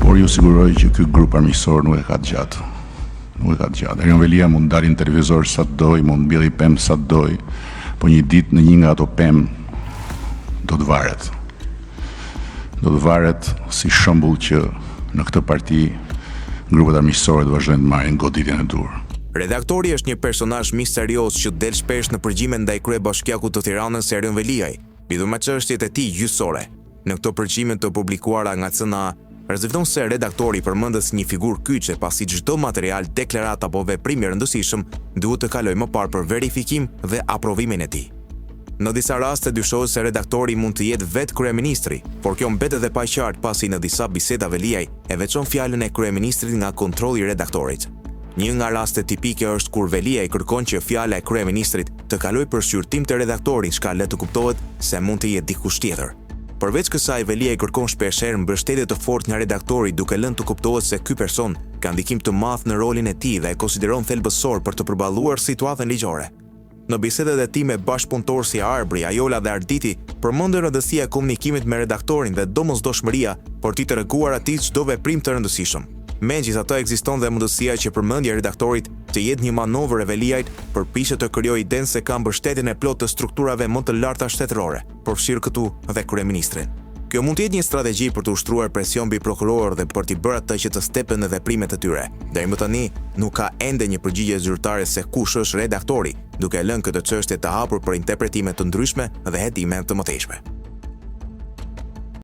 Por ju siguroj që ky grup armiqësor nuk e ka të gjatë. Erion Velia mund dalin në televizor sa të doj, mund mbjelli pemë sa të doj, po një ditë në një nga ato pemë do të varet. Do të varet si shembull që në këtë parti grupet armiqësore do vazhdojnë të marrin goditjen e dur. Redaktori është një personazh misterios që del shpesh në përgjime ndaj kryebashkiakut të Tiranës Erion Veliaj, lidhur me çështjet e tij gjyqësore. Në këto përgjime të publikuara nga CNA, rezulton se redaktori përmendet si një figurë kyçe pasi çdo material, deklarat apo veprim i rëndësishëm duhet të kalojë më parë për verifikim dhe aprovimin e tij. Në disa raste dyshohet se redaktori mund të jetë vetë kryeministri, por kjo mbetet edhe pa qartë pasi në disa biseda Veliaj e veçon fjalën e kryeministrit nga kontrolli i redaktorit. Një nga rastet tipike është kur Veliaj kërkon që fjala e kryeministrit të kalojë për shqyrtim të redaktorit, çka le të kuptohet se mund të jetë dikush tjetër. Përveç kësaj, Veliaj kërkon shpeshherë mbështetje të fortë nga redaktori duke lënë të kuptohet se ky person ka ndikim të madh në rolin e tij dhe e konsideron thelbësor për të përballuar situatën ligjore. Në bisedet e tij me bashkëpunëtorë si Arbri, Ajola dhe Arditi, përmendën rëndësia e komunikimit me redaktorin dhe domosdoshmëria për t'i treguar atij çdo veprim të rëndësishëm. Megjithatë, ekziston dhe mundësia që përmendja e redaktorit të jetë një manovër e Veliajt përpiqet të krijojë idenë se ka mbështetjen e plotë të strukturave më të larta shtetërore, përfshirë këtu dhe kryeministrin. Kjo mund të jetë një strategji për të ushtruar presion mbi prokurorë dhe për t'i bërë atë që të stepen në veprimet e tyre. Deri më tani nuk ka ende një përgjigje zyrtare se kush është redaktori, duke lënë këtë çështje të hapur për interpretime të ndryshme dhe hetime të mëtejshme.